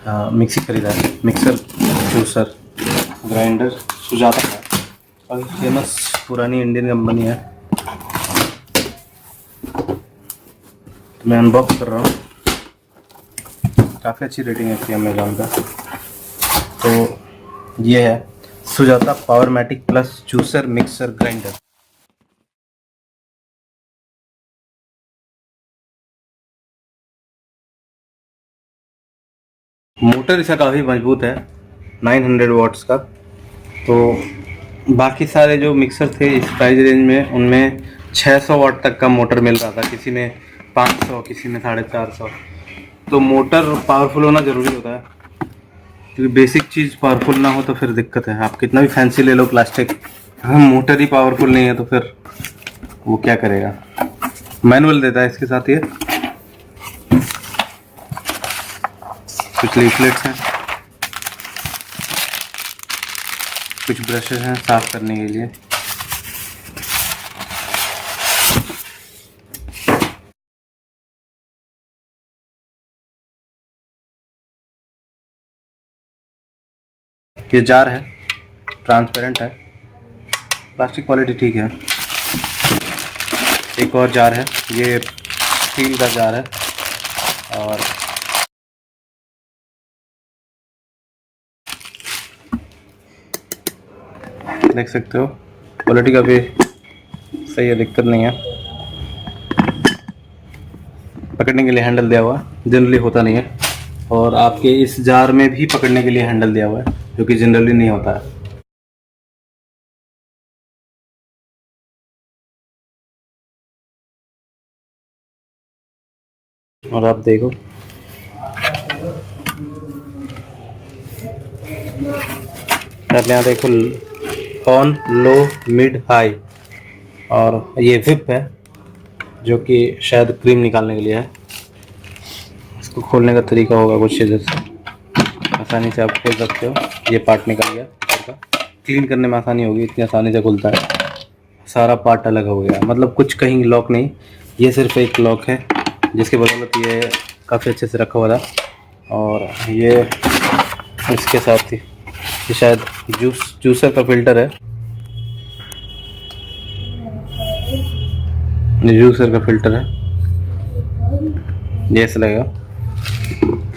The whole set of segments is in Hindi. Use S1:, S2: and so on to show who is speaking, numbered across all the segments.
S1: मिक्सी खरीदा है, मिक्सर, जूसर, ग्राइंडर सुजाता का, और फेमस पुरानी इंडियन कंपनी है। तो मैं अनबॉक्स कर रहा हूँ। काफ़ी अच्छी रेटिंग है इसकी अमेज़ॉन का। तो ये है Sujata Powermatic plus juicer mixer grinder. Motor इसका काफ़ी मजबूत है, 900 वाट्स का। तो बाकी सारे जो मिक्सर थे इस प्राइस रेंज में, उनमें 600 वाट तक का मोटर मिल रहा था, किसी में 500, किसी में 450। तो मोटर पावरफुल होना ज़रूरी होता है, क्योंकि बेसिक चीज़ पावरफुल ना हो तो फिर दिक्कत है। आप कितना भी फैंसी ले लो प्लास्टिक, हम मोटर ही पावरफुल नहीं है तो फिर वो क्या करेगा। मैनुअल देता है इसके साथ ये, कुछ लीफलेट्स हैं, कुछ ब्रशेस हैं साफ करने के लिए। ये जार है, ट्रांसपेरेंट है, प्लास्टिक क्वालिटी ठीक है। एक और जार है, ये स्टील का जार है, और देख सकते हो क्वालिटी का भी सही है, दिक्कत नहीं है। पकड़ने के लिए हैंडल दिया हुआ है, जनरली होता नहीं है। और आपके इस जार में भी पकड़ने के लिए हैंडल दिया हुआ है, जो कि जनरली नहीं होता है। और आप देखो, आप यहाँ देखो, ऑन, लो, मिड, हाई, और ये विप है जो कि शायद क्रीम निकालने के लिए है। इसको खोलने का तरीका होगा कुछ इधर से, आसानी से आप खोल सकते हो। ये पार्ट निकल गया ऊपर का, क्लीन करने में आसानी होगी, इतनी आसानी से खुलता है। सारा पार्ट अलग हो गया, मतलब कुछ कहीं लॉक नहीं, ये सिर्फ एक लॉक है जिसके बदौलत ये काफ़ी अच्छे से रखा हुआ था। और ये इसके साथ ही ये शायद जूसर का फिल्टर है, ये जूसर का फिल्टर है, ये ऐसा लगेगा।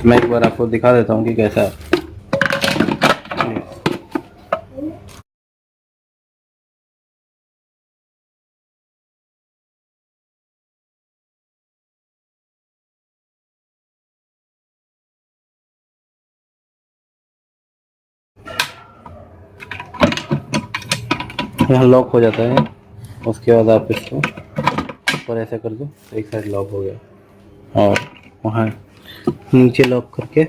S1: मैं एक बार आपको दिखा देता हूँ कि कैसा है। यहाँ लॉक हो जाता है, उसके बाद आप इसको ऊपर ऐसे कर दो तो एक साइड लॉक हो गया, और वहाँ नीचे लॉक करके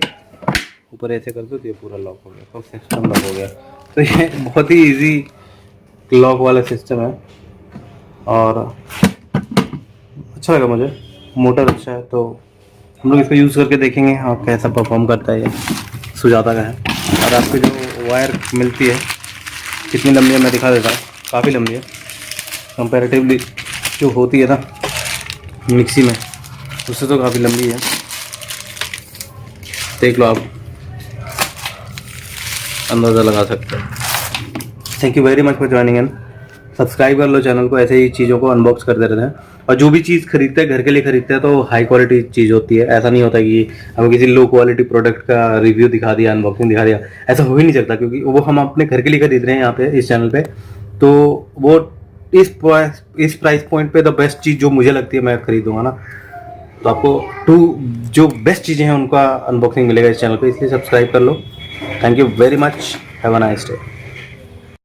S1: ऊपर ऐसे कर दो तो ये पूरा लॉक हो गया, तो सिस्टम लॉक हो गया। तो ये बहुत ही इजी लॉक वाला सिस्टम है, और अच्छा लगा मुझे। मोटर अच्छा है, तो हम लोग इसको यूज़ करके देखेंगे और कैसा परफॉर्म करता है। ये सुजाता का है। और आपकी जो वायर मिलती है कितनी लंबी है मैं दिखा देता हूँ, काफ़ी लंबी है कंपैरेटिवली जो होती है ना मिक्सी में, उससे तो काफ़ी लंबी है। देख लो, आप अंदाज़ा लगा सकते हो। Thank you very much for joining in. Subscribe कर लो चैनल को, ऐसे ही चीज़ों को अनबॉक्स करते रहते हैं। और जो भी चीज़ खरीदते हैं घर के लिए खरीदते हैं तो हाई क्वालिटी चीज़ होती है। ऐसा नहीं होता कि हमें किसी लो क्वालिटी प्रोडक्ट का रिव्यू दिखा दिया, अनबॉक्सिंग दिखा दिया, ऐसा हो ही नहीं सकता, क्योंकि वो हम अपने घर के लिए खरीद रहे हैं यहाँ पे इस चैनल पे। तो वो इस प्राइस पॉइंट पे द बेस्ट चीज़ जो मुझे लगती है मैं खरीदूंगा ना, तो आपको जो बेस्ट चीज़ें हैं उनका अनबॉक्सिंग मिलेगा इस चैनल पे, इसलिए सब्सक्राइब कर लो। Thank you very much, have a nice day.